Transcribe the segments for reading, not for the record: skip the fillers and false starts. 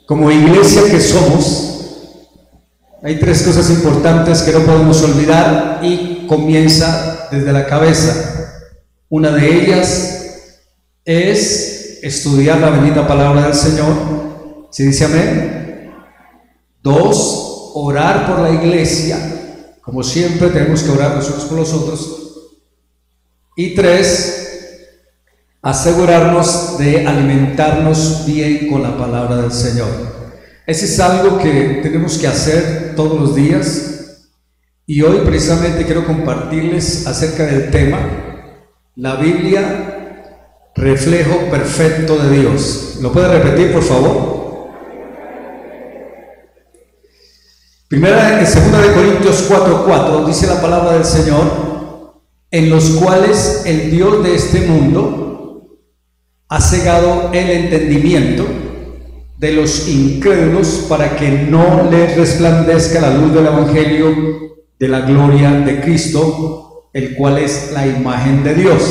Como iglesia que somos, hay tres cosas importantes que no podemos olvidar y comienza desde la cabeza. Una de ellas es estudiar la bendita palabra del Señor. ¿Sí dice amén? 2, orar por la iglesia. Como siempre tenemos que orar los unos por los otros. Y 3, asegurarnos de alimentarnos bien con la palabra del Señor. Ese es algo que tenemos que hacer todos los días. Y hoy precisamente quiero compartirles acerca del tema: la Biblia, reflejo perfecto de Dios. ¿Lo puede repetir, por favor? Segunda de Corintios 4:4 dice la palabra del Señor: en los cuales el Dios de este mundo ha cegado el entendimiento de los incrédulos para que no les resplandezca la luz del evangelio de la gloria de Cristo, el cual es la imagen de Dios.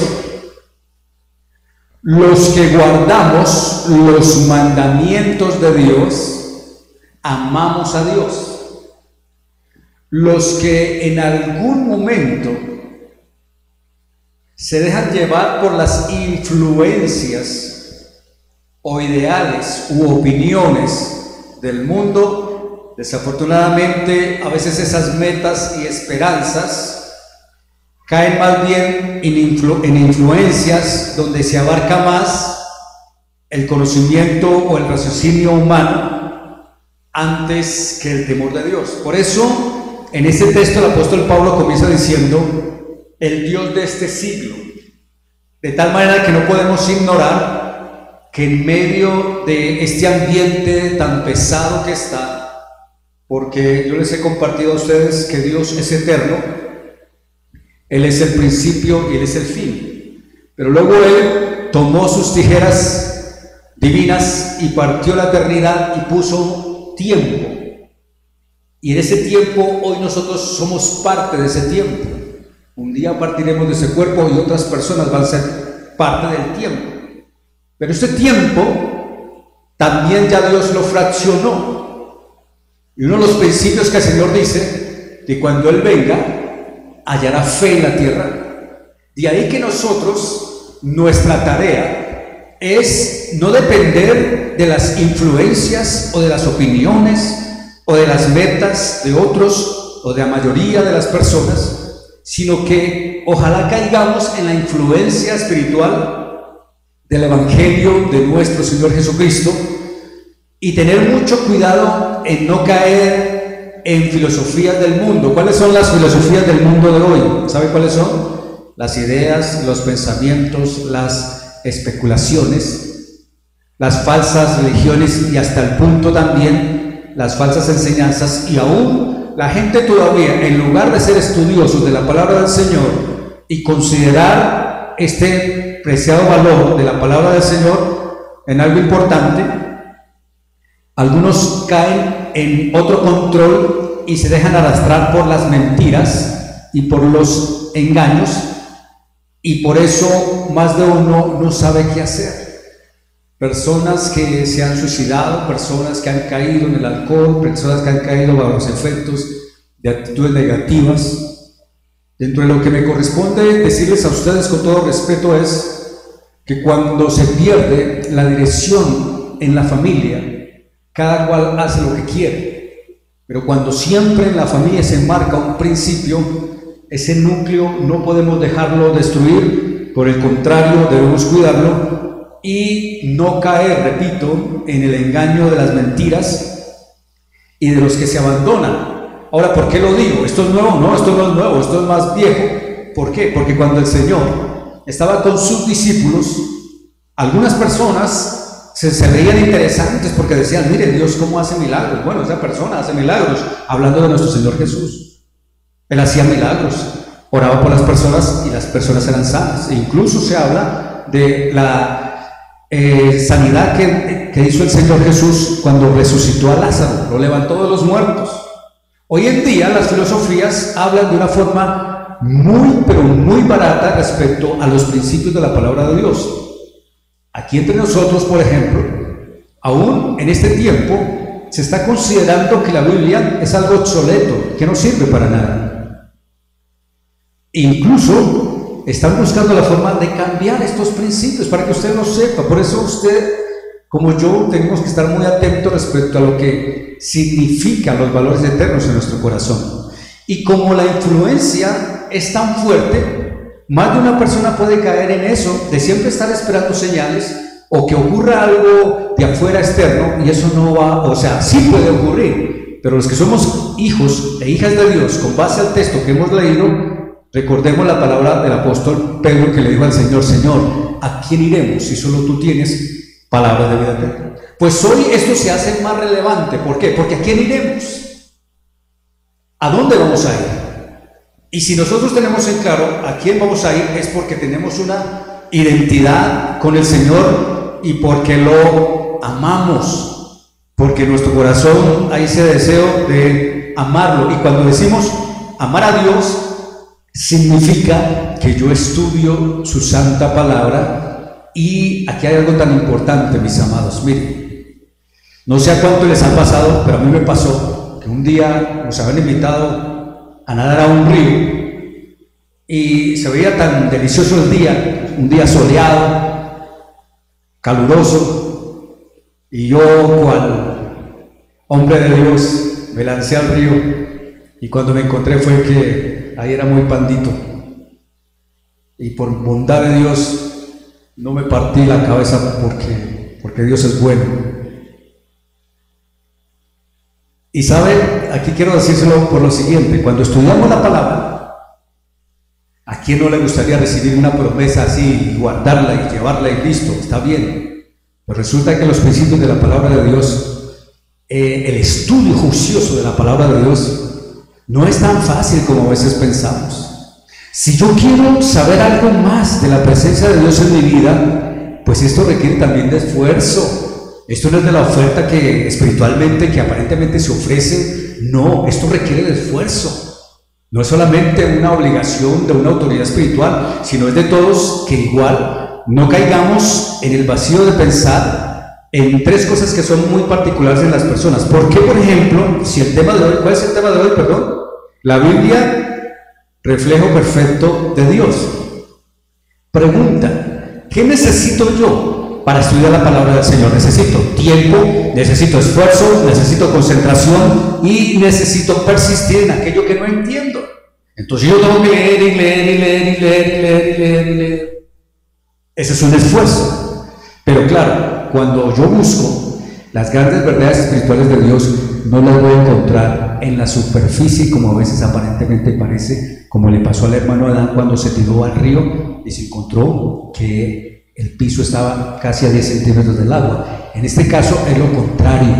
Los que guardamos los mandamientos de Dios, amamos a Dios. Los que en algún momento se dejan llevar por las influencias o ideales u opiniones del mundo, desafortunadamente a veces esas metas y esperanzas caen más bien en influencias donde se abarca más el conocimiento o el raciocinio humano antes que el temor de Dios. Por eso en este texto el apóstol Pablo comienza diciendo: el Dios de este siglo, de tal manera que no podemos ignorar que en medio de este ambiente tan pesado que está, porque yo les he compartido a ustedes que Dios es eterno, Él es el principio y Él es el fin, pero luego Él tomó sus tijeras divinas y partió la eternidad y puso tiempo, y en ese tiempo hoy nosotros somos parte de ese tiempo. Un día partiremos de ese cuerpo y otras personas van a ser parte del tiempo. Pero este tiempo también ya Dios lo fraccionó. Y uno de los principios que el Señor dice, que cuando Él venga, hallará fe en la tierra. De ahí que nosotros, nuestra tarea es no depender de las influencias o de las opiniones o de las metas de otros o de la mayoría de las personas, sino que ojalá caigamos en la influencia espiritual del evangelio de nuestro Señor Jesucristo y tener mucho cuidado en no caer en filosofías del mundo. ¿Cuáles son las filosofías del mundo de hoy? ¿Sabe cuáles son? Las ideas, los pensamientos, las especulaciones, las falsas religiones y hasta el punto también las falsas enseñanzas, y aún la gente todavía, en lugar de ser estudiosos de la palabra del Señor y considerar este preciado valor de la palabra del Señor en algo importante, algunos caen en otro control y se dejan arrastrar por las mentiras y por los engaños, y por eso más de uno no sabe qué hacer. Personas que se han suicidado, personas que han caído en el alcohol, personas que han caído bajo los efectos de actitudes negativas. Dentro de lo que me corresponde decirles a ustedes con todo respeto es que cuando se pierde la dirección en la familia, cada cual hace lo que quiere, pero cuando siempre en la familia se marca un principio, ese núcleo no podemos dejarlo destruir, por el contrario debemos cuidarlo y no caer, repito, en el engaño de las mentiras y de los que se abandonan. Ahora, ¿por qué lo digo? ¿Esto es nuevo? No, esto no es nuevo, esto es más viejo. ¿Por qué? Porque cuando el Señor estaba con sus discípulos, algunas personas se veían interesantes porque decían: mire Dios cómo hace milagros. Bueno, esa persona hace milagros, hablando de nuestro Señor Jesús. Él hacía milagros, oraba por las personas y las personas eran sanas. E incluso se habla de la sanidad que hizo el Señor Jesús cuando resucitó a Lázaro, lo levantó de los muertos. Hoy en día las filosofías hablan de una forma muy, pero muy barata respecto a los principios de la palabra de Dios. Aquí entre nosotros, por ejemplo, aún en este tiempo se está considerando que la Biblia es algo obsoleto, que no sirve para nada. Incluso están buscando la forma de cambiar estos principios para que usted lo sepa. Por eso usted, como yo, tenemos que estar muy atentos respecto a lo que significan los valores eternos en nuestro corazón. Y como la influencia es tan fuerte, más de una persona puede caer en eso, de siempre estar esperando señales o que ocurra algo de afuera externo, y eso no va, o sea, sí puede ocurrir, pero los que somos hijos e hijas de Dios, con base al texto que hemos leído, recordemos la palabra del apóstol Pedro que le dijo al Señor: Señor, ¿a quién iremos si solo tú tienes palabras de vida eterna? Pues hoy esto se hace más relevante. ¿Por qué? Porque ¿a quién iremos? ¿A dónde vamos a ir? Y si nosotros tenemos en claro a quién vamos a ir, es porque tenemos una identidad con el Señor y porque lo amamos, porque en nuestro corazón hay ese deseo de amarlo. Y cuando decimos amar a Dios, significa que yo estudio su santa palabra. Y aquí hay algo tan importante, mis amados. Miren, no sé a cuánto les ha pasado, pero a mí me pasó que un día nos habían invitado a nadar a un río y se veía tan delicioso el día, un día soleado, caluroso, y yo, cual hombre de Dios, me lancé al río, y cuando me encontré fue que ahí era muy pandito, y por bondad de Dios no me partí la cabeza porque Dios es bueno. Y sabe, aquí quiero decírselo por lo siguiente: cuando estudiamos la palabra, ¿a quién no le gustaría recibir una promesa así y guardarla y llevarla y listo? Está bien. Pero resulta que los principios de la palabra de Dios, el estudio juicioso de la palabra de Dios, no es tan fácil como a veces pensamos. Si yo quiero saber algo más de la presencia de Dios en mi vida, pues esto requiere también de esfuerzo. Esto no es de la oferta que espiritualmente, que aparentemente se ofrece. No, esto requiere de esfuerzo. No es solamente una obligación de una autoridad espiritual, sino es de todos, que igual no caigamos en el vacío de pensar en tres cosas que son muy particulares en las personas. ¿Por qué, por ejemplo, si el tema de hoy, cuál es el tema de hoy, perdón? La Biblia, reflejo perfecto de Dios. Pregunta: ¿qué necesito yo para estudiar la palabra del Señor? Necesito tiempo, necesito esfuerzo, necesito concentración y necesito persistir en aquello que no entiendo. Entonces yo tengo que leer y leer y leer y leer y leer y leer y leer. Ese es un esfuerzo. Pero claro, cuando yo busco las grandes verdades espirituales de Dios, no las voy a encontrar en la superficie, como a veces aparentemente parece, como le pasó al hermano Adán cuando se tiró al río y se encontró que el piso estaba casi a 10 centímetros del agua. En este caso es lo contrario.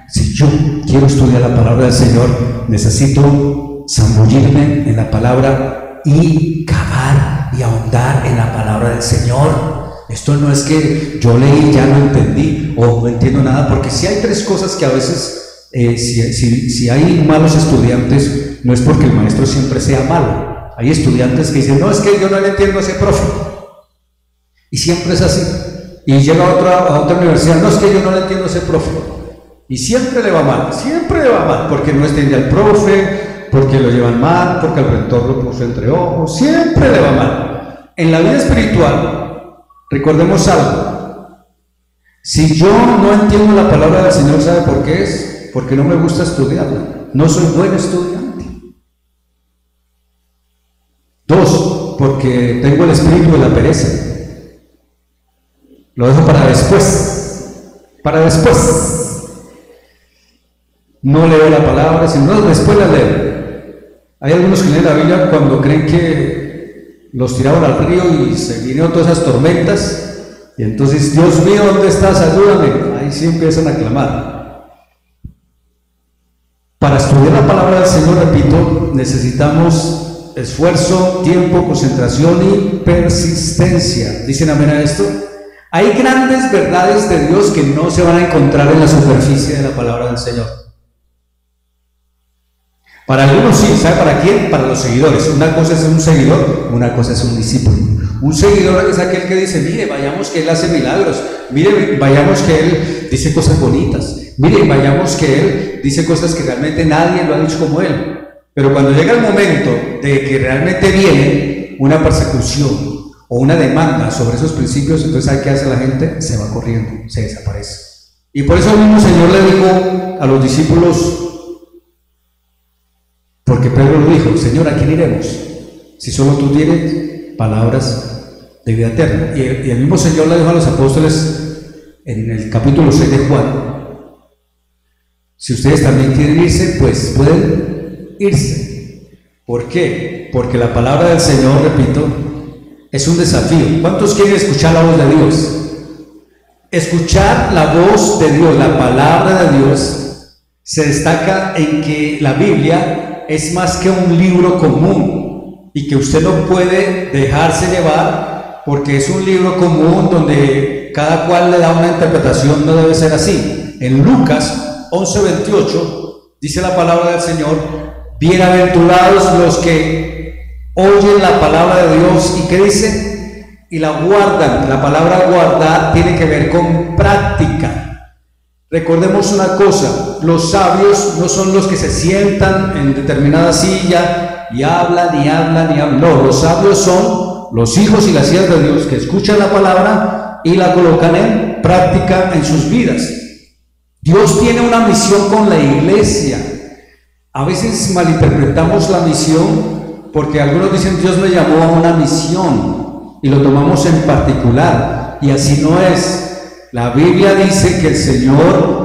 Si yo quiero estudiar la palabra del Señor, necesito zambullirme en la palabra y cavar y ahondar en la palabra del Señor. Esto no es que yo leí y ya no entendí o no entiendo nada, porque si hay tres cosas que a veces, si hay malos estudiantes, no es porque el maestro siempre sea malo. Hay estudiantes que dicen: no, es que yo no le entiendo a ese profe, y siempre es así. Y llega a otra universidad: no, es que yo no le entiendo a ese profe, y siempre le va mal, porque no entiende al profe, porque lo llevan mal, porque el rector lo puso entre ojos, siempre le va mal. En la vida espiritual, recordemos algo: si yo no entiendo la palabra del Señor, ¿sabe por qué es? Porque no me gusta estudiarla, no soy buen estudiante. 2, porque tengo el espíritu de la pereza. Lo dejo para después. No leo la palabra, sino después la leo. Hay algunos que leen la Biblia cuando creen que los tiraron al río y se vinieron todas esas tormentas, y entonces: Dios mío, ¿dónde estás? Ayúdame. Ahí sí empiezan a clamar. Para estudiar la palabra del Señor, repito, necesitamos esfuerzo, tiempo, concentración y persistencia. ¿Dicen amén a esto? Hay grandes verdades de Dios que no se van a encontrar en la superficie de la palabra del Señor. Para algunos sí, ¿sabe para quién? Para los seguidores. Una cosa es un seguidor, una cosa es un discípulo. Un seguidor es aquel que dice, mire, vayamos que Él hace milagros, mire, vayamos que Él dice cosas bonitas, mire, vayamos que Él dice cosas que realmente nadie lo ha dicho como Él. Pero cuando llega el momento de que realmente viene una persecución o una demanda sobre esos principios, entonces ¿sabe qué hace la gente? Se va corriendo, se desaparece. Y por eso el mismo Señor le dijo a los discípulos, porque Pedro lo dijo, Señor, ¿a quién iremos? Si solo tú tienes palabras de vida eterna. Y el mismo Señor le dijo a los apóstoles en el capítulo 6 de Juan, si ustedes también quieren irse, pues pueden irse. ¿Por qué? Porque la palabra del Señor, repito, es un desafío. ¿Cuántos quieren escuchar la voz de Dios? Escuchar la voz de Dios, la palabra de Dios, se destaca en que la Biblia es más que un libro común y que usted no puede dejarse llevar porque es un libro común donde cada cual le da una interpretación. No debe ser así. En Lucas 11:28 dice la palabra del Señor, bienaventurados los que oyen la palabra de Dios y ¿qué dice? Y la guardan. La palabra guardar tiene que ver con práctica. Recordemos una cosa, los sabios no son los que se sientan en determinada silla y hablan y hablan y hablan. No, los sabios son los hijos y las hijas de Dios que escuchan la palabra y la colocan en práctica en sus vidas. Dios tiene una misión con la iglesia. A veces malinterpretamos la misión porque algunos dicen Dios me llamó a una misión y lo tomamos en particular y así no es. La Biblia dice que el Señor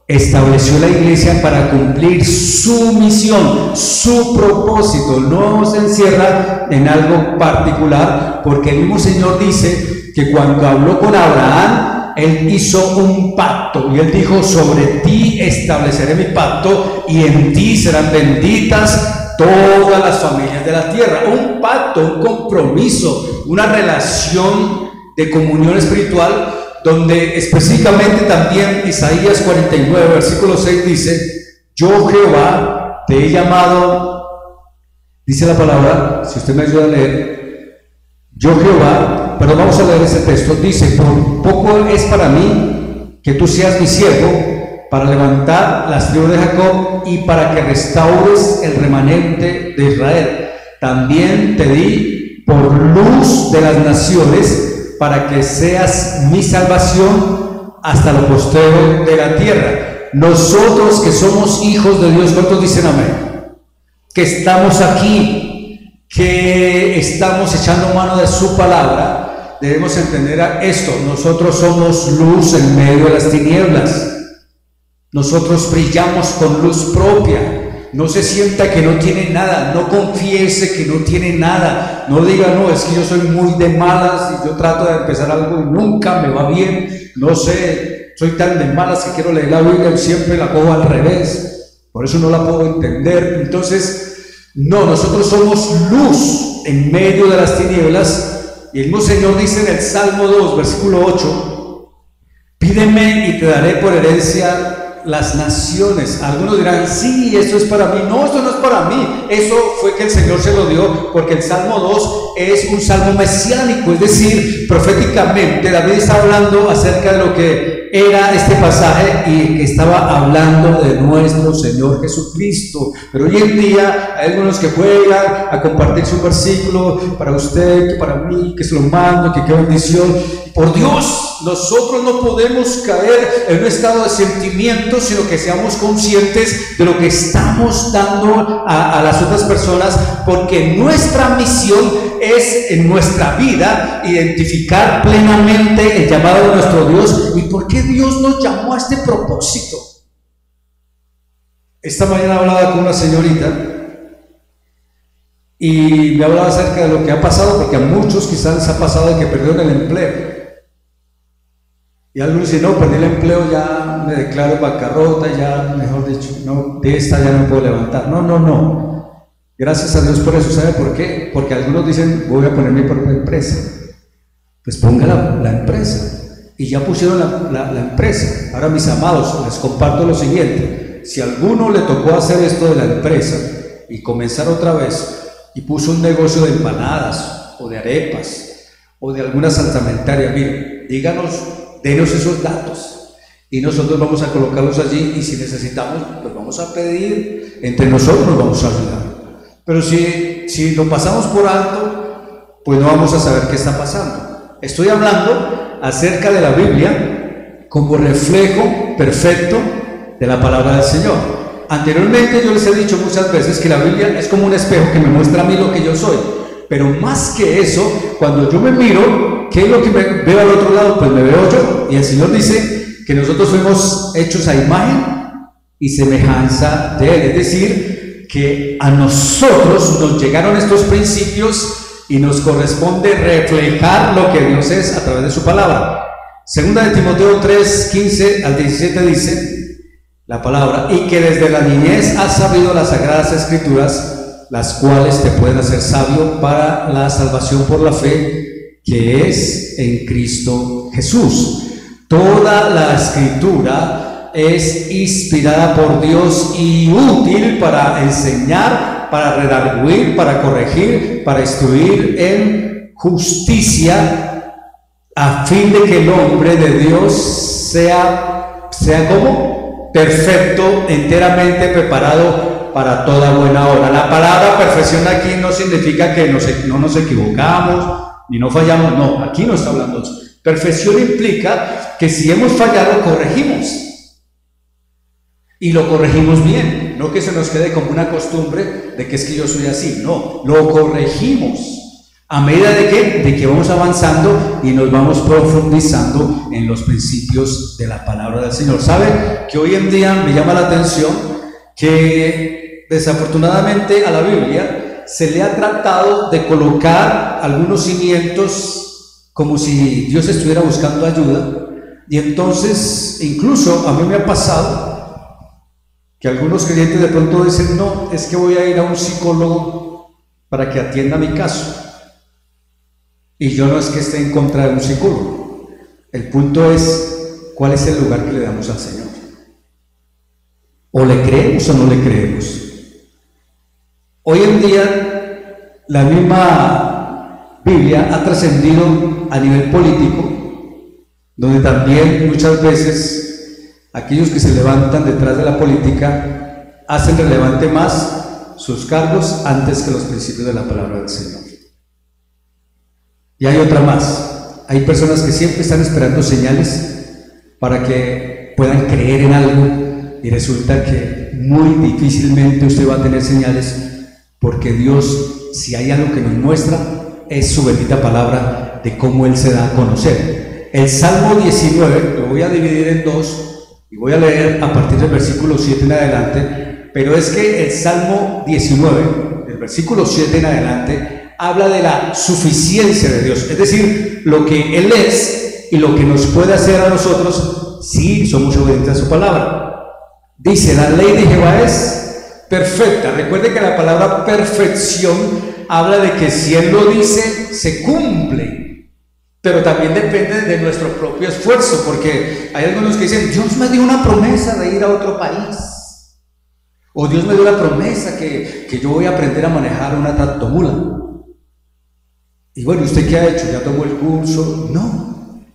estableció la iglesia para cumplir su misión, su propósito. No se encierra en algo particular, porque el mismo Señor dice que cuando habló con Abraham, Él hizo un pacto y Él dijo, sobre ti estableceré mi pacto y en ti serán benditas todas las familias de la tierra. Un pacto, un compromiso, una relación de comunión espiritual, donde específicamente también Isaías 49, versículo 6 dice, yo Jehová te he llamado, dice la palabra, si usted me ayuda a leer, yo Jehová, pero vamos a leer ese texto, dice, por poco es para mí que tú seas mi siervo, para levantar las tribus de Jacob y para que restaures el remanente de Israel. También te di por luz de las naciones, para que seas mi salvación hasta lo postrero de la tierra. Nosotros que somos hijos de Dios, ¿cuántos dicen amén? Que estamos aquí, que estamos echando mano de su palabra, debemos entender esto. Nosotros somos luz en medio de las tinieblas. Nosotros brillamos con luz propia. No se sienta que no tiene nada, no confiese que no tiene nada, no diga, no, es que yo soy muy de malas y yo trato de empezar algo y nunca me va bien, no sé, soy tan de malas que quiero leer la Biblia y siempre la cojo al revés, por eso no la puedo entender. Entonces, no, nosotros somos luz en medio de las tinieblas y el mismo Señor dice en el Salmo 2, versículo 8, pídeme y te daré por herencia las naciones. Algunos dirán, sí, esto es para mí. No, esto no es para mí. Eso fue que el Señor se lo dio, porque el Salmo 2 es un salmo mesiánico, es decir, proféticamente David está hablando acerca de lo que era este pasaje y que estaba hablando de nuestro Señor Jesucristo. Pero hoy en día hay algunos que juegan a compartir su versículo para usted, que para mí, que se lo mando, que qué bendición. Por Dios, nosotros no podemos caer en un estado de sentimiento, sino que seamos conscientes de lo que estamos dando a las otras personas, porque nuestra misión es en nuestra vida identificar plenamente el llamado de nuestro Dios y por qué Dios nos llamó a este propósito. Esta mañana hablaba con una señorita y me hablaba acerca de lo que ha pasado, porque a muchos quizás les ha pasado de que perdieron el empleo. Y algunos dicen, no, perdí el empleo, ya me declaro bancarrota, ya, mejor dicho, no, de esta ya no me puedo levantar. No. Gracias a Dios por eso. ¿Sabe por qué? Porque algunos dicen, voy a poner mi propia empresa. Pues ponga la empresa. Y ya pusieron la empresa. Ahora, mis amados, les comparto lo siguiente. Si a alguno le tocó hacer esto de la empresa y comenzar otra vez, y puso un negocio de empanadas o de arepas, o de alguna saltamentaria, mire, díganos, denos esos datos y nosotros vamos a colocarlos allí, y si necesitamos, pues vamos a pedir, entre nosotros nos vamos a ayudar. Pero si lo pasamos por alto, pues no vamos a saber qué está pasando. Estoy hablando acerca de la Biblia como reflejo perfecto de la palabra del Señor. Anteriormente yo les he dicho muchas veces que la Biblia es como un espejo que me muestra a mí lo que yo soy, pero más que eso, cuando yo me miro, ¿qué es lo que veo al otro lado? Pues me veo yo, y el Señor dice que nosotros fuimos hechos a imagen y semejanza de Él, es decir, que a nosotros nos llegaron estos principios y nos corresponde reflejar lo que Dios es a través de su palabra. Segunda de Timoteo 3, 15 al 17 dice la palabra: y que desde la niñez has sabido las sagradas escrituras, las cuales te pueden hacer sabio para la salvación por la fe que es en Cristo Jesús. Toda la escritura es inspirada por Dios y útil para enseñar, para redarguir, para corregir, para instruir en justicia, a fin de que el hombre de Dios sea como perfecto, enteramente preparado para toda buena obra. La palabra perfección aquí no significa que no nos equivocamos ni no fallamos, no, aquí no está hablando de eso. Perfección implica que si hemos fallado, corregimos. Y lo corregimos bien, no que se nos quede como una costumbre de que es que yo soy así, no, lo corregimos. ¿A medida de qué? De que vamos avanzando y nos vamos profundizando en los principios de la palabra del Señor. ¿Sabe? Que hoy en día me llama la atención que desafortunadamente a la Biblia se le ha tratado de colocar algunos cimientos como si Dios estuviera buscando ayuda, y entonces incluso a mí me ha pasado que algunos creyentes de pronto dicen: no, es que voy a ir a un psicólogo para que atienda mi caso. Y yo no es que esté en contra de un psicólogo, el punto es cuál es el lugar que le damos al Señor. O le creemos o no le creemos. Hoy en día la misma Biblia ha trascendido a nivel político, donde también muchas veces aquellos que se levantan detrás de la política hacen relevante más sus cargos antes que los principios de la palabra del Señor. Y hay otra más: hay personas que siempre están esperando señales para que puedan creer en algo, y resulta que muy difícilmente usted va a tener señales, porque Dios, si hay algo que nos muestra, es su bendita palabra de cómo Él se da a conocer. El Salmo 19 lo voy a dividir en dos y voy a leer a partir del versículo 7 en adelante, pero es que el Salmo 19, del versículo 7 en adelante, habla de la suficiencia de Dios, es decir, lo que Él es y lo que nos puede hacer a nosotros si somos obedientes a su palabra. Dice: la ley de Jehová es perfecta. Recuerde que la palabra perfección habla de que si Él lo dice, se cumple, pero también depende de nuestro propio esfuerzo, porque hay algunos que dicen: Dios me dio una promesa de ir a otro país, o Dios me dio la promesa que yo voy a aprender a manejar una tractomula. Y bueno, ¿usted qué ha hecho? ¿Ya tomó el curso? No.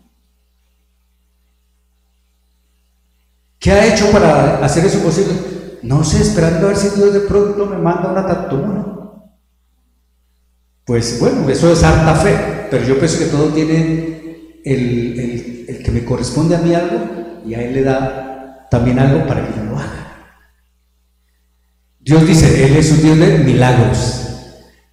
¿Qué ha hecho para hacer eso posible? No sé, esperando a ver si Dios de pronto me manda una tractomula. Pues bueno, eso es harta fe, pero yo pienso que todo tiene el que me corresponde a mí algo, y a Él le da también algo para que yo lo haga. Dios dice: Él es un Dios de milagros,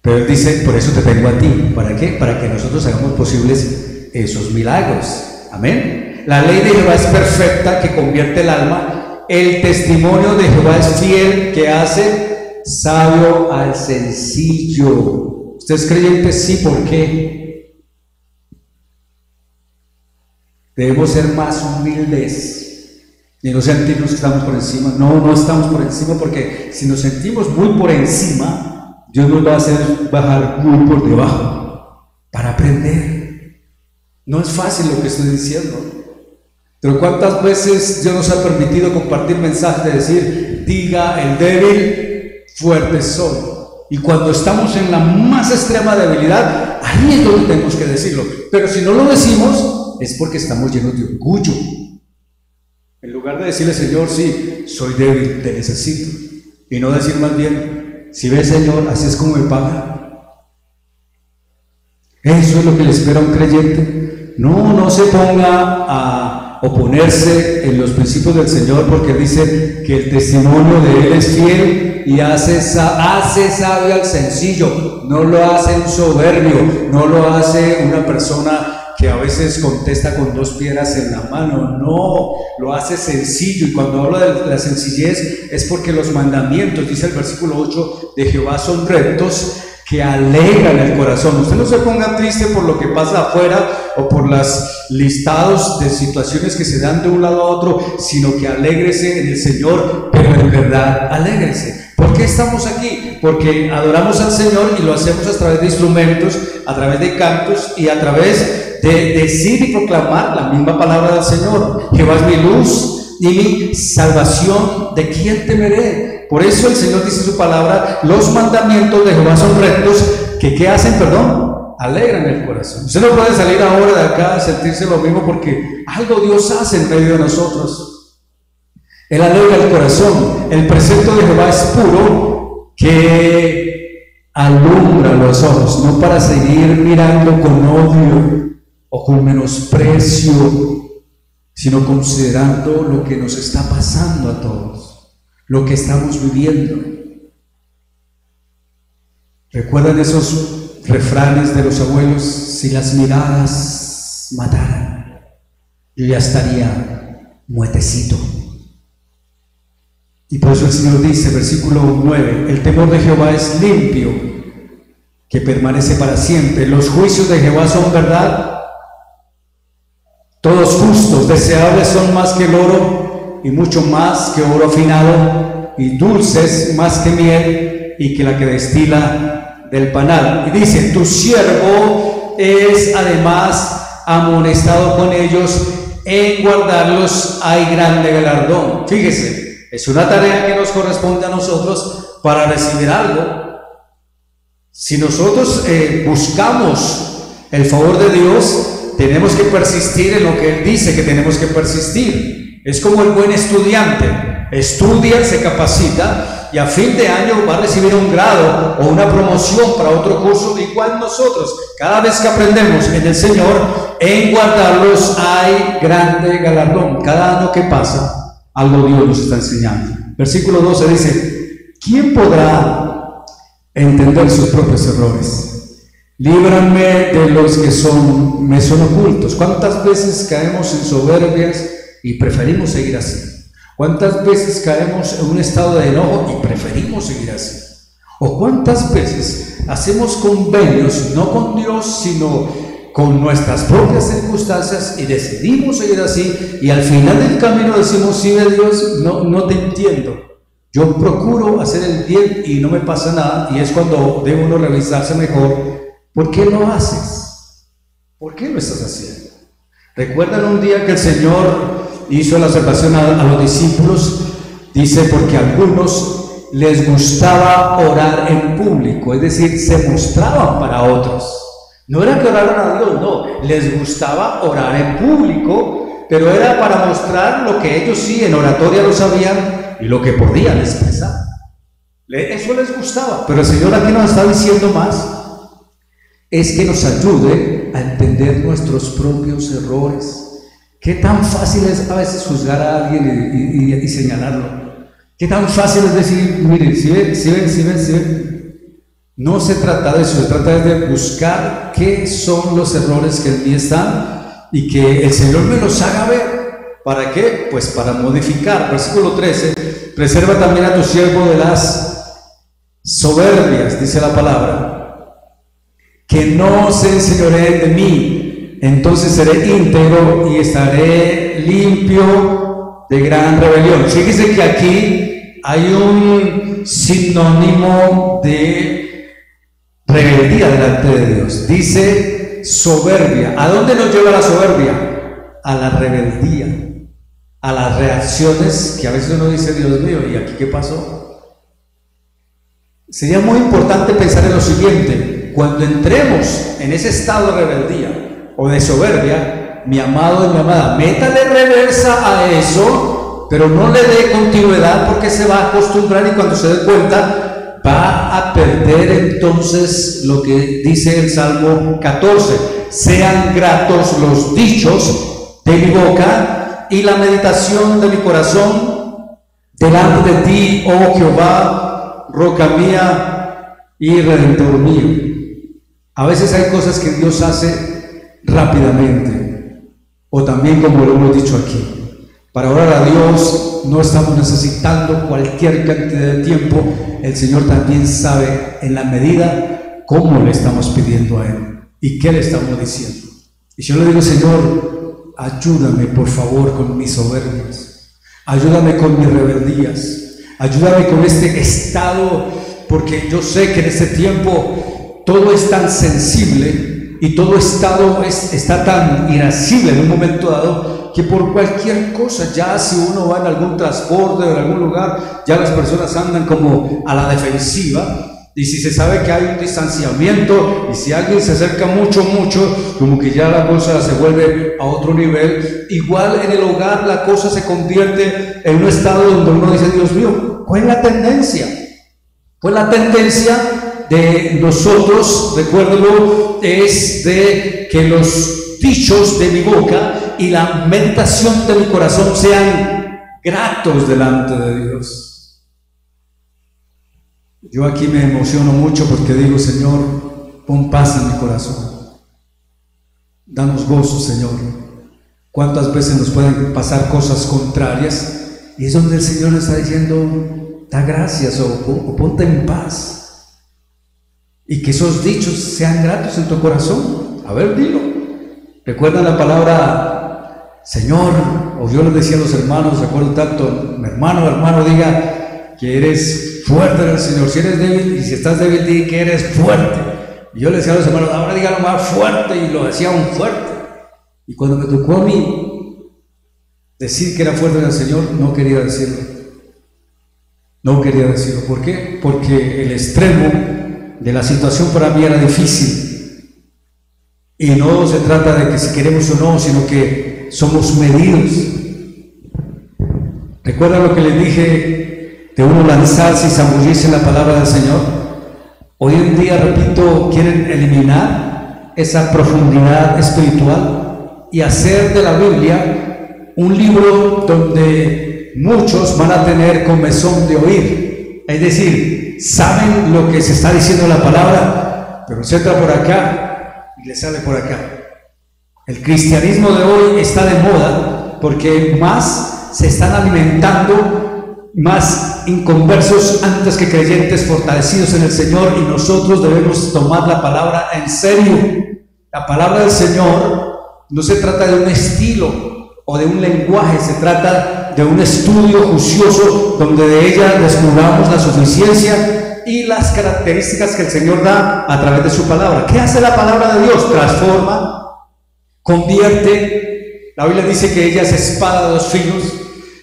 pero Él dice: por eso te tengo a ti. ¿Para qué? Para que nosotros hagamos posibles esos milagros. Amén. La ley de Jehová es perfecta, que convierte el alma. El testimonio de Jehová es fiel, que hace sabio al sencillo. ¿Usted es creyente? Sí. ¿Por qué? Debemos ser más humildes y no sentirnos que estamos por encima. No estamos por encima, porque si nos sentimos muy por encima, Dios nos va a hacer bajar muy por debajo para aprender. No es fácil lo que estoy diciendo, pero ¿cuántas veces Dios nos ha permitido compartir mensajes de decir: diga el débil, fuerte soy? Y cuando estamos en la más extrema debilidad, ahí es donde tenemos que decirlo. Pero si no lo decimos, es porque estamos llenos de orgullo. En lugar de decirle, Señor, sí, soy débil, te necesito. Y no decir más bien, si ves, Señor, así es como me paga. Eso es lo que le espera a un creyente. No se ponga a oponerse en los principios del Señor, porque dice que el testimonio de Él es fiel y hace sabio al sencillo. No lo hace un soberbio, no lo hace una persona que a veces contesta con 2 piedras en la mano. No, lo hace sencillo. Y cuando habla de la sencillez es porque los mandamientos, dice el versículo 8, de Jehová son rectos, que alegran el corazón. Usted no se ponga triste por lo que pasa afuera o por los listados de situaciones que se dan de un lado a otro, sino que alégrese en el Señor, pero en verdad alégrese. ¿Por qué estamos aquí? Porque adoramos al Señor y lo hacemos a través de instrumentos, a través de cantos y a través de decir y proclamar la misma palabra del Señor. Jehová es mi luz y mi salvación, ¿de quién temeré? Por eso el Señor dice en su palabra, los mandamientos de Jehová son rectos, que ¿qué hacen? Alegran el corazón. Usted no puede salir ahora de acá a sentirse lo mismo, porque algo Dios hace en medio de nosotros. Él alegra el corazón. El precepto de Jehová es puro, que alumbra los ojos, no para seguir mirando con odio o con menosprecio, sino considerando lo que nos está pasando a todos, lo que estamos viviendo. ¿Recuerdan esos refranes de los abuelos? Si las miradas mataran, yo ya estaría muertecito. Y por eso el Señor dice, versículo 9, el temor de Jehová es limpio, que permanece para siempre. Los juicios de Jehová son verdad, todos justos. Deseables son más que el oro, y mucho más que oro afinado, y dulces más que miel, y que la que destila del panal. Y dice, tu siervo es además amonestado con ellos, en guardarlos hay grande galardón. Fíjese, es una tarea que nos corresponde a nosotros para recibir algo. Si nosotros buscamos el favor de Dios, tenemos que persistir en lo que Él dice que tenemos que persistir. Es como el buen estudiante, estudia, se capacita y a fin de año va a recibir un grado o una promoción para otro curso. Igual nosotros, cada vez que aprendemos en el Señor, en guardarlos hay grande galardón. Cada año que pasa, algo Dios nos está enseñando. Versículo 12 dice, ¿quién podrá entender sus propios errores? Líbrame de los que me son ocultos. ¿Cuántas veces caemos en soberbias y preferimos seguir así? ¿Cuántas veces caemos en un estado de enojo y preferimos seguir así? ¿O cuántas veces hacemos convenios, no con Dios, sino con nuestras propias circunstancias, y decidimos seguir así, y al final del camino decimos, sí, de Dios, no te entiendo, yo procuro hacer el bien y no me pasa nada? Y es cuando debe uno revisarse mejor. ¿Por qué lo haces? ¿Por qué lo estás haciendo? ¿Recuerdan un día que el Señor hizo la observación a los discípulos? Dice, porque a algunos les gustaba orar en público, es decir, se mostraban para otros. No era que oraran a Dios, no, les gustaba orar en público, pero era para mostrar lo que ellos sí en oratoria lo sabían y lo que podían expresar. Eso les gustaba. Pero el Señor aquí nos está diciendo más, es que nos ayude a entender nuestros propios errores. Qué tan fácil es a veces juzgar a alguien y señalarlo. Qué tan fácil es decir, miren, si ven. No se trata de eso, se trata de buscar qué son los errores que en mí están y que el Señor me los haga ver. ¿Para qué? Pues para modificar. Versículo 13, preserva también a tu siervo de las soberbias, dice la palabra, que no se enseñoreen de mí, entonces seré íntegro y estaré limpio de gran rebelión. Fíjese que aquí hay un sinónimo de rebeldía delante de Dios. Dice soberbia. ¿A dónde nos lleva la soberbia? A la rebeldía, a las reacciones que a veces uno dice, Dios mío, ¿y aquí qué pasó? sería muy importante pensar en lo siguiente: cuando entremos en ese estado de rebeldía o de soberbia, mi amado y mi amada, métale reversa a eso, pero no le dé continuidad, porque se va a acostumbrar y cuando se dé cuenta va a perder entonces lo que dice el Salmo 14: sean gratos los dichos de mi boca y la meditación de mi corazón delante de ti, oh Jehová, roca mía y redentor mío. A veces hay cosas que Dios hace rápidamente, o también, como lo hemos dicho aquí, para orar a Dios no estamos necesitando cualquier cantidad de tiempo. El Señor también sabe en la medida cómo le estamos pidiendo a Él y qué le estamos diciendo. Y yo le digo: Señor, ayúdame por favor con mis soberbias, ayúdame con mis rebeldías, ayúdame con este estado, porque yo sé que en este tiempo todo es tan sensible y todo estado está tan irascible en un momento dado, que por cualquier cosa, ya si uno va en algún transporte o en algún lugar, ya las personas andan como a la defensiva. Y si se sabe que hay un distanciamiento, y si alguien se acerca mucho, como que ya la cosa se vuelve a otro nivel. Igual en el hogar la cosa se convierte en un estado donde uno dice: Dios mío, ¿cuál es la tendencia? Pues la tendencia de nosotros, recuérdelo, es de que los dichos de mi boca y la meditación de mi corazón sean gratos delante de Dios. Yo aquí me emociono mucho porque digo: Señor, pon paz en mi corazón, danos gozo, Señor. ¿Cuántas veces nos pueden pasar cosas contrarias? Y es donde el Señor nos está diciendo: da gracias o ponte en paz, y que esos dichos sean gratos en tu corazón. A ver, dilo. Recuerda la palabra Señor, o yo les decía a los hermanos, recuerdo tanto: hermano, diga que eres fuerte en el Señor. Si eres débil, y si estás débil, di que eres fuerte. Y yo le decía a los hermanos: ahora dígalo más fuerte, y lo decía aún fuerte. Y cuando me tocó a mí decir que era fuerte en el Señor, no quería decirlo. ¿Por qué? Porque el extremo de la situación para mí era difícil, y no se trata de que si queremos o no, sino que somos medidos. ¿Recuerda lo que les dije de uno lanzarse y zambullirse en la palabra del Señor? Hoy en día, repito, quieren eliminar esa profundidad espiritual y hacer de la Biblia un libro donde muchos van a tener comezón de oír. Es decir, saben lo que se está diciendo en la palabra, pero se entra por acá y le sale por acá. El cristianismo de hoy está de moda porque más se están alimentando más inconversos antes que creyentes fortalecidos en el Señor, y nosotros debemos tomar la palabra en serio. La palabra del Señor no se trata de un estilo o de un lenguaje, se trata de un estudio juicioso donde de ella descubramos la suficiencia y las características que el Señor da a través de su palabra. ¿Qué hace la palabra de Dios? Transforma, convierte. La Biblia dice que ella es espada de dos filos.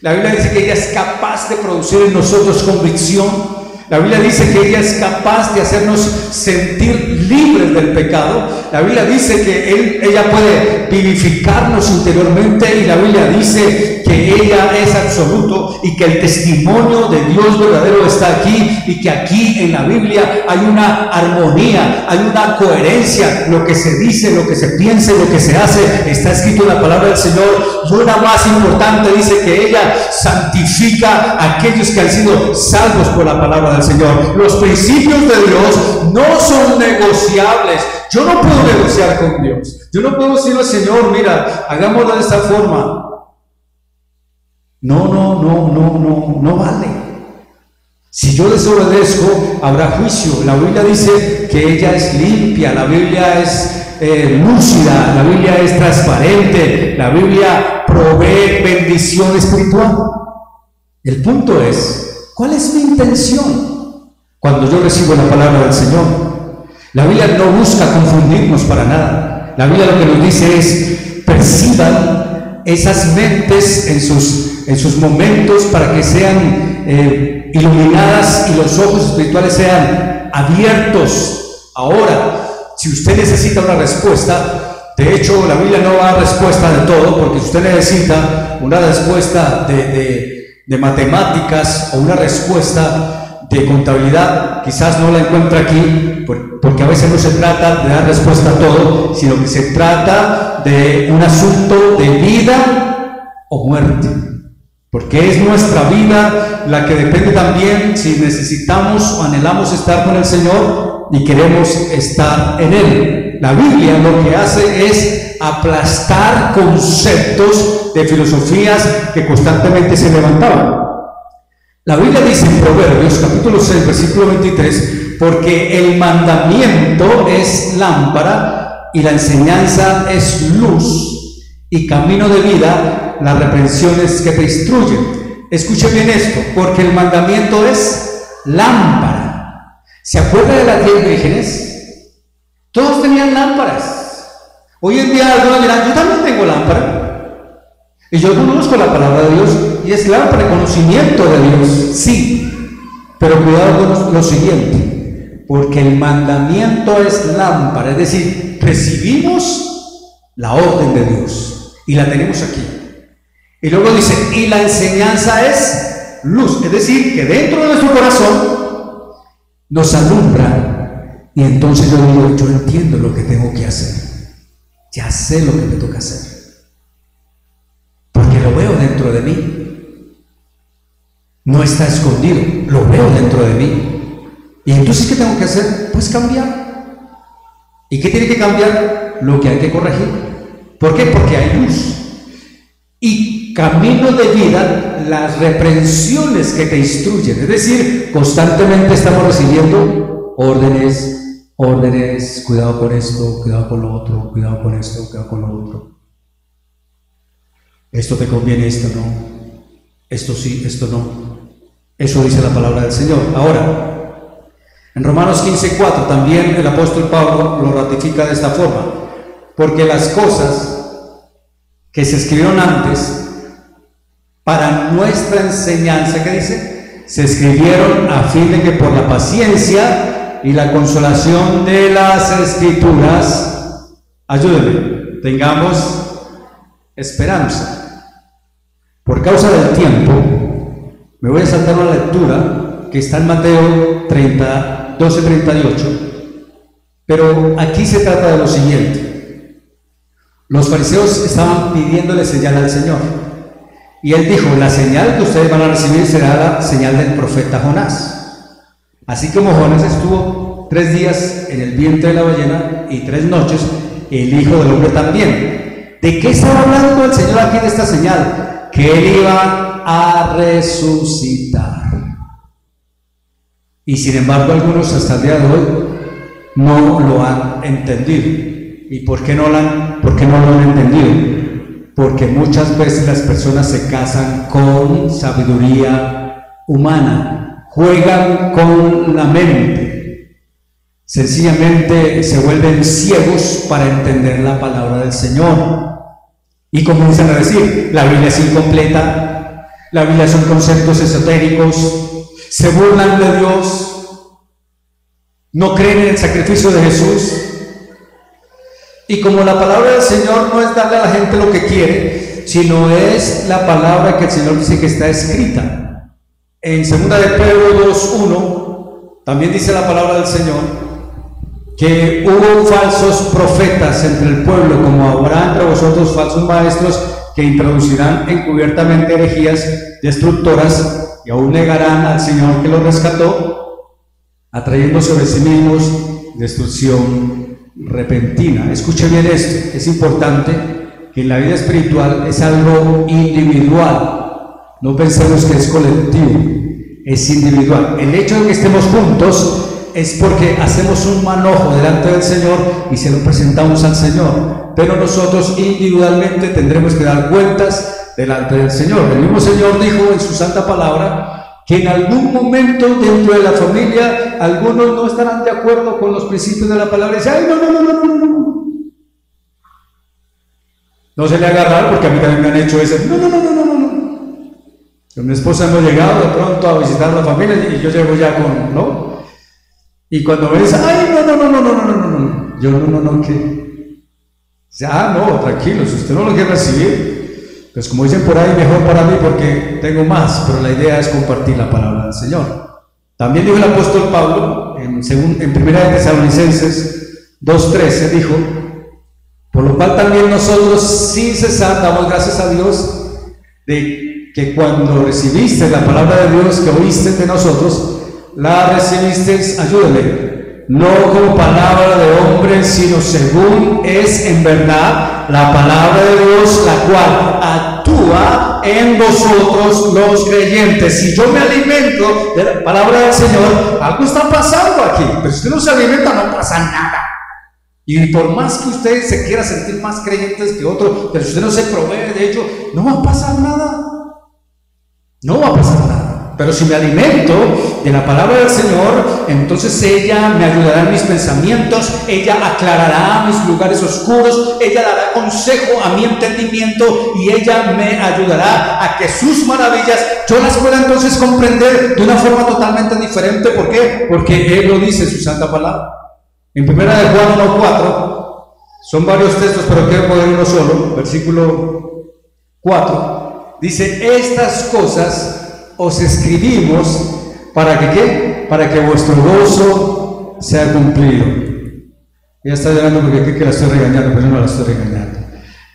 La Biblia dice que ella es capaz de producir en nosotros convicción. La Biblia dice que ella es capaz de hacernos sentir libres del pecado. La Biblia dice que ella puede vivificarnos interiormente, y la Biblia dice que ella es absoluto y que el testimonio de Dios verdadero está aquí, y que aquí en la Biblia hay una armonía, hay una coherencia. Lo que se dice, lo que se piensa y lo que se hace está escrito en la palabra del Señor. Y una más importante, dice que ella santifica a aquellos que han sido salvos por la palabra del Señor. Los principios de Dios no son negociables. Yo no puedo negociar con Dios. Yo no puedo decirle al Señor: mira, hagámoslo de esta forma. No vale. Si yo desobedezco, habrá juicio. La Biblia dice que ella es limpia, la Biblia es lúcida, la Biblia es transparente, la Biblia provee bendición espiritual. El punto es: ¿cuál es mi intención cuando yo recibo la palabra del Señor? La Biblia no busca confundirnos para nada. La Biblia lo que nos dice es: perciban esas mentes en sus momentos para que sean iluminadas y los ojos espirituales sean abiertos. Ahora, si usted necesita una respuesta, de hecho la Biblia no va a dar respuesta de todo, porque si usted necesita una respuesta de matemáticas o una respuesta de contabilidad, quizás no la encuentre aquí, porque a veces no se trata de dar respuesta a todo, sino que se trata de un asunto de vida o muerte, porque es nuestra vida la que depende también si necesitamos o anhelamos estar con el Señor y queremos estar en Él. La Biblia lo que hace es aplastar conceptos de filosofías que constantemente se levantaban. La Biblia dice en Proverbios capítulo 6 versículo 23: porque el mandamiento es lámpara y la enseñanza es luz y camino de vida, las reprensiones que te instruyen. Escuche bien esto: porque el mandamiento es lámpara. ¿Se acuerda de las 10 vírgenes? Todos tenían lámparas. Hoy en día algunos dirán: yo también tengo lámpara, y yo conozco la palabra de Dios, y es lámpara, conocimiento de Dios, sí, pero cuidado con lo siguiente: porque el mandamiento es lámpara, es decir, recibimos la orden de Dios y la tenemos aquí, y luego dice: y la enseñanza es luz, es decir, que dentro de nuestro corazón nos alumbra, y entonces yo digo: yo entiendo lo que tengo que hacer, ya sé lo que me toca hacer, porque lo veo dentro de mí, no está escondido, lo veo dentro de mí. Y entonces, ¿qué tengo que hacer? Pues cambiar. ¿Y qué tiene que cambiar? Lo que hay que corregir. ¿Por qué? Porque hay luz y camino de vida, las reprensiones que te instruyen, es decir, constantemente estamos recibiendo órdenes, cuidado con esto, cuidado con lo otro, cuidado con esto, cuidado con lo otro. Esto te conviene, esto no, esto sí, esto no. Eso dice la palabra del Señor. Ahora, en Romanos 15:4 también el apóstol Pablo lo ratifica de esta forma: porque las cosas que se escribieron antes para nuestra enseñanza, ¿qué dice? Se escribieron a fin de que por la paciencia y la consolación de las Escrituras, ayúdenme, tengamos esperanza. Por causa del tiempo, me voy a saltar una lectura que está en Mateo 12:38, pero aquí se trata de lo siguiente. Los fariseos estaban pidiéndole señal al Señor, y Él dijo: la señal que ustedes van a recibir será la señal del profeta Jonás. Así como Jonás estuvo 3 días en el vientre de la ballena y 3 noches, el Hijo del Hombre también. ¿De qué estaba hablando el Señor aquí de esta señal? Que Él iba a resucitar. Y sin embargo, algunos hasta el día de hoy no lo han entendido. ¿Y por qué no lo han entendido? Porque muchas veces las personas se casan con sabiduría humana, juegan con la mente, sencillamente se vuelven ciegos para entender la palabra del Señor, y comienzan a decir: la Biblia es incompleta, la Biblia son conceptos esotéricos, se burlan de Dios, no creen en el sacrificio de Jesús. Y como la palabra del Señor no es darle a la gente lo que quiere, sino es la palabra que el Señor dice que está escrita. En 2 de Pedro 2:1 también dice la palabra del Señor que hubo falsos profetas entre el pueblo, como habrá entre vosotros falsos maestros que introducirán encubiertamente herejías destructoras y aún negarán al Señor que los rescató, atrayendo sobre sí mismos destrucción repentina. Escuche bien esto, es importante que en la vida espiritual es algo individual, no pensemos que es colectivo, es individual. El hecho de que estemos juntos es porque hacemos un manojo delante del Señor y se lo presentamos al Señor, pero nosotros individualmente tendremos que dar cuentas delante del Señor. El mismo Señor dijo en su santa palabra que en algún momento dentro de la familia algunos no estarán de acuerdo con los principios de la palabra y dicen: ay, no se le haga raro, porque a mí también me han hecho ese no. Con mi esposa hemos llegado de pronto a visitar a la familia y yo llego ya con, ¿no? Y cuando me dice, ay, no, yo no, ¿qué? No, tranquilo, si usted no lo quiere recibir, pues como dicen por ahí, mejor para mí porque tengo más, pero la idea es compartir la palabra del Señor. También dijo el apóstol Pablo, en 1 de Tesalonicenses 2:13, dijo, por lo cual también nosotros sin cesar damos gracias a Dios de que cuando recibiste la palabra de Dios que oíste de nosotros, la recibisteis, ayúdeme, no como palabra de hombre, sino según es en verdad la palabra de Dios, la cual actúa en vosotros los creyentes. Si yo me alimento de la palabra del Señor, algo está pasando aquí, pero si usted no se alimenta no pasa nada. Y por más que usted se quiera sentir más creyentes que otro, pero si usted no se provee de ello, no va a pasar nada. No va a pasar nada. Pero si me alimento de la palabra del Señor, entonces ella me ayudará en mis pensamientos, ella aclarará mis lugares oscuros, ella dará consejo a mi entendimiento y ella me ayudará a que sus maravillas yo las pueda entonces comprender de una forma totalmente diferente. ¿Por qué? Porque Él lo dice en su santa palabra. En 1 de Juan 1:4, son varios textos, pero quiero poner uno solo, versículo 4, dice, estas cosas os escribimos para que ¿qué? Para que vuestro gozo sea cumplido. Ella está llorando porque cree que la estoy regañando, pero yo no la estoy regañando.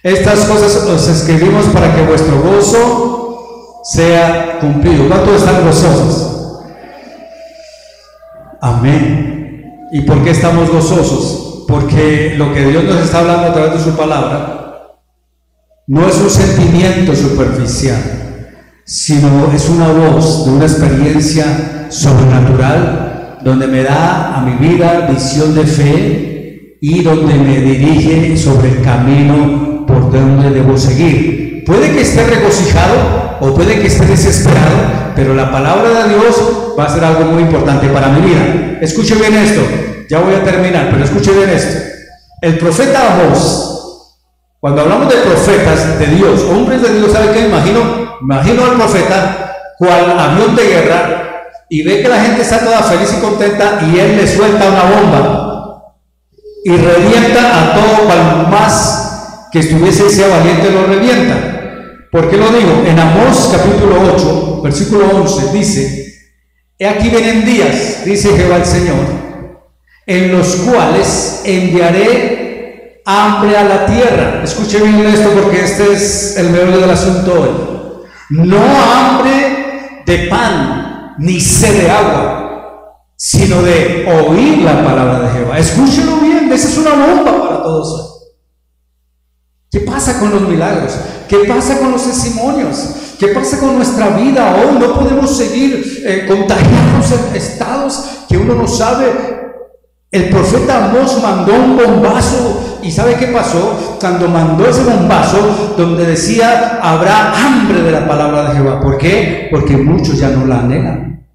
Estas cosas os escribimos para que vuestro gozo sea cumplido. ¿Cuántos están gozosos? Amén. ¿Y por qué estamos gozosos? Porque lo que Dios nos está hablando a través de su palabra no es un sentimiento superficial, sino es una voz de una experiencia sobrenatural donde me da a mi vida visión de fe y donde me dirige sobre el camino por donde debo seguir. Puede que esté regocijado o puede que esté desesperado, pero la palabra de Dios va a ser algo muy importante para mi vida. Escuche bien esto, ya voy a terminar, pero escuche bien esto. El profeta Amós, cuando hablamos de profetas de Dios, hombres de Dios, ¿sabe qué me imagino? Imagino al profeta cual avión de guerra y ve que la gente está toda feliz y contenta y él le suelta una bomba y revienta a todo cual más que estuviese y sea valiente lo revienta. ¿Por qué lo digo? En Amós capítulo 8, versículo 11 dice, he aquí vienen días, dice Jehová el Señor, en los cuales enviaré hambre a la tierra. Escuche bien esto porque este es el meollo del asunto hoy. No hambre de pan ni sed de agua, sino de oír la palabra de Jehová. Escúchelo bien, esa es una bomba para todos hoy. ¿Qué pasa con los milagros? ¿Qué pasa con los testimonios? ¿Qué pasa con nuestra vida hoy? No podemos seguir contagiados en estados que uno no sabe. El profeta Amós mandó un bombazo y ¿sabe qué pasó? Cuando mandó ese bombazo donde decía habrá hambre de la palabra de Jehová. ¿Por qué? Porque muchos ya no la anhelan.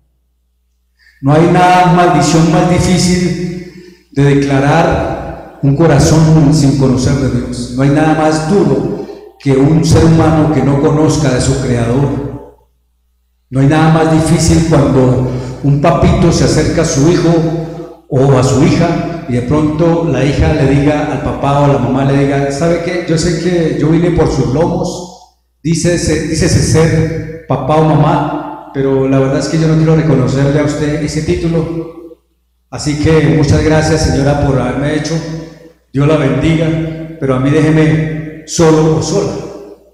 No hay nada maldición más difícil de declarar un corazón sin conocer de Dios. No hay nada más duro que un ser humano que no conozca de su creador. No hay nada más difícil cuando un papito se acerca a su hijo o a su hija y de pronto la hija le diga al papá o a la mamá le diga, ¿sabe qué? Yo sé que yo vine por sus lomos, dícese ser papá o mamá, pero la verdad es que yo no quiero reconocerle a usted ese título, así que muchas gracias señora por haberme hecho, Dios la bendiga, pero a mí déjeme solo o sola.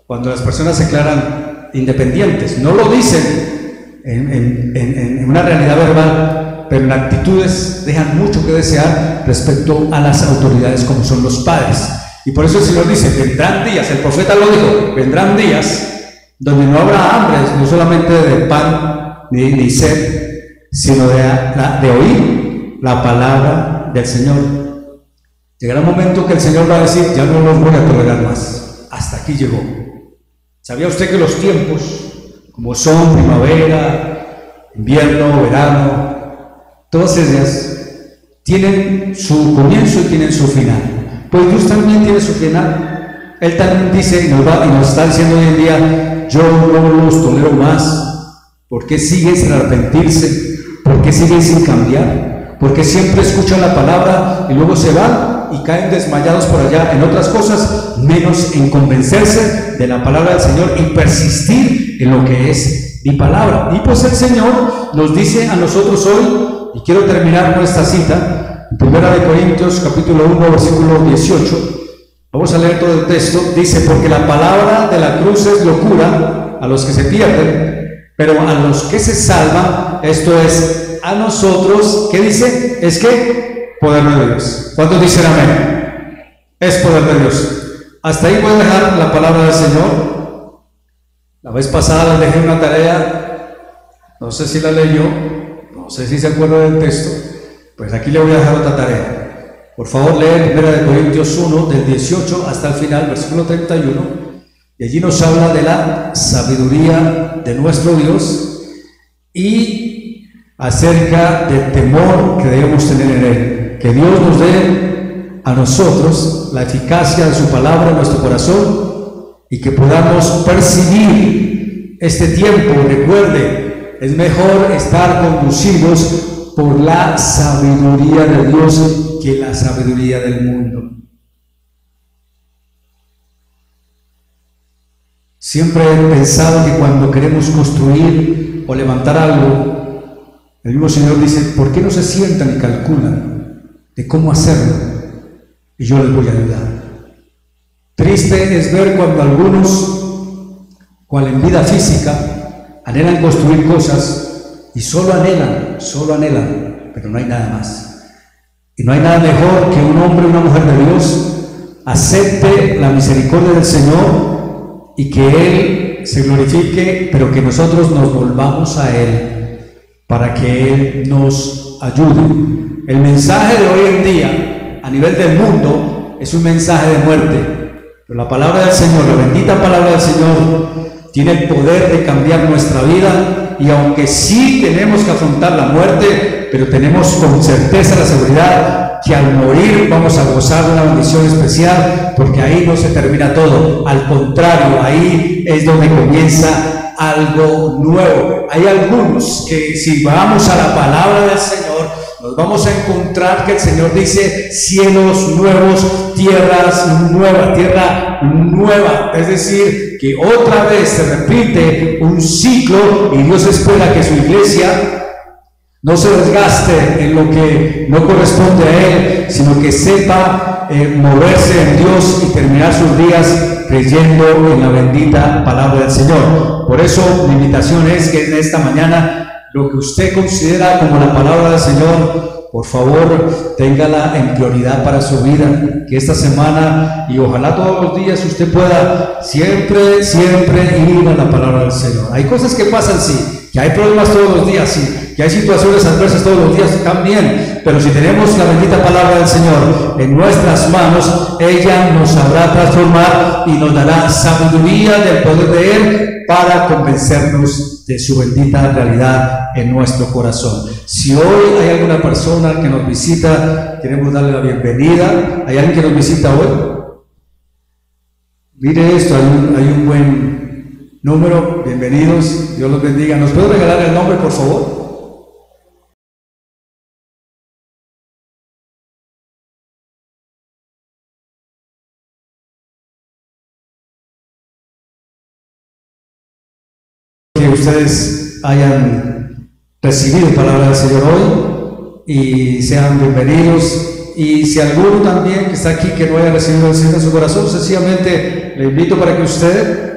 Cuando las personas se declaran independientes, no lo dicen en una realidad verbal, pero en actitudes dejan mucho que desear respecto a las autoridades como son los padres. Y por eso el Señor dice, vendrán días, el profeta lo dijo, vendrán días donde no habrá hambre, no solamente de pan ni sed, sino de oír la palabra del Señor. Llegará un momento que el Señor va a decir, ya no los voy a tolerar más, hasta aquí llegó. ¿Sabía usted que los tiempos, como son primavera, invierno, verano, todas ellas tienen su comienzo y tienen su final? Pues Dios también tiene su final. Él también dice y nos está diciendo hoy en día, yo no los tolero más. ¿Por qué siguen sin arrepentirse? ¿Por qué siguen sin cambiar? ¿Por qué siempre escuchan la palabra y luego se van y caen desmayados por allá en otras cosas, menos en convencerse de la palabra del Señor y persistir en lo que es mi palabra? Y pues el Señor nos dice a nosotros hoy, y quiero terminar con esta cita, en 1 Corintios capítulo 1 versículo 18, vamos a leer todo el texto. Dice: porque la palabra de la cruz es locura a los que se pierden, pero a los que se salvan, esto es, a nosotros, ¿qué dice? Es que poder de Dios. ¿Cuántos dicen amén? Es poder de Dios. Hasta ahí voy a dejar la palabra del Señor. La vez pasada les dejé una tarea, no sé si la leyó, no sé si se acuerda del texto, pues aquí le voy a dejar otra tarea. Por favor, lee 1 Corintios 1, del 18 hasta el final, versículo 31, y allí nos habla de la sabiduría de nuestro Dios y acerca del temor que debemos tener en Él. Que Dios nos dé a nosotros la eficacia de su palabra en nuestro corazón y que podamos percibir este tiempo. Recuerde, es mejor estar conducidos por la sabiduría de Dios que la sabiduría del mundo. Siempre he pensado que cuando queremos construir o levantar algo, el mismo Señor dice: ¿por qué no se sientan y calculan de cómo hacerlo? Y yo les voy a ayudar. Triste es ver cuando algunos, cual en vida física, anhelan construir cosas y solo anhelan, pero no hay nada más. Y no hay nada mejor que un hombre o una mujer de Dios acepte la misericordia del Señor y que Él se glorifique, pero que nosotros nos volvamos a Él para que Él nos ayude. El mensaje de hoy en día a nivel del mundo es un mensaje de muerte, pero la palabra del Señor, la bendita palabra del Señor, tiene el poder de cambiar nuestra vida. Y aunque sí tenemos que afrontar la muerte, pero tenemos con certeza la seguridad que al morir vamos a gozar de una bendición especial, porque ahí no se termina todo. Al contrario, ahí es donde comienza algo nuevo. Hay algunos que, si vamos a la palabra del Señor, nos vamos a encontrar que el Señor dice: cielos nuevos, tierra nueva. Es decir, que otra vez se repite un ciclo y Dios espera que su iglesia no se desgaste en lo que no corresponde a Él, sino que sepa moverse en Dios y terminar sus días creyendo en la bendita palabra del Señor. Por eso mi invitación es que en esta mañana, lo que usted considera como la palabra del Señor, por favor, téngala en prioridad para su vida. Que esta semana, y ojalá todos los días, usted pueda siempre ir a la palabra del Señor. Hay cosas que pasan, sí, que hay problemas todos los días, sí, que hay situaciones adversas todos los días, también, pero si tenemos la bendita palabra del Señor en nuestras manos, ella nos sabrá transformar y nos dará sabiduría del poder de Él para convencernos de su bendita realidad en nuestro corazón. Si hoy hay alguna persona que nos visita, queremos darle la bienvenida. ¿Hay alguien que nos visita hoy? Mire esto, hay un buen número. Bienvenidos, Dios los bendiga. ¿Nos puede regalar el nombre, por favor? Que ustedes hayan recibido palabra del Señor hoy y sean bienvenidos. Y si alguno también que está aquí que no haya recibido el Señor en su corazón, sencillamente le invito para que usted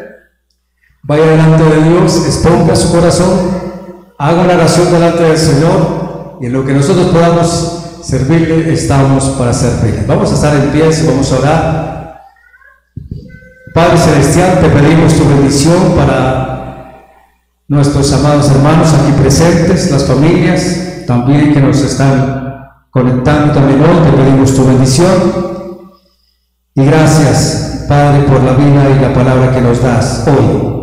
vaya delante de Dios, exponga su corazón, haga una oración delante del Señor, y en lo que nosotros podamos servirle, estamos para servirle. Vamos a estar en pie y vamos a orar. Padre Celestial, te pedimos tu bendición para nuestros amados hermanos aquí presentes, las familias también que nos están conectando también hoy. Te pedimos tu bendición y gracias, Padre, por la vida y la palabra que nos das hoy.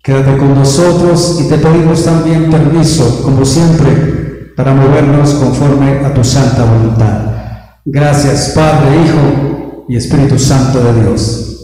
Quédate con nosotros y te pedimos también permiso, como siempre, para movernos conforme a tu santa voluntad. Gracias, Padre, Hijo y Espíritu Santo de Dios.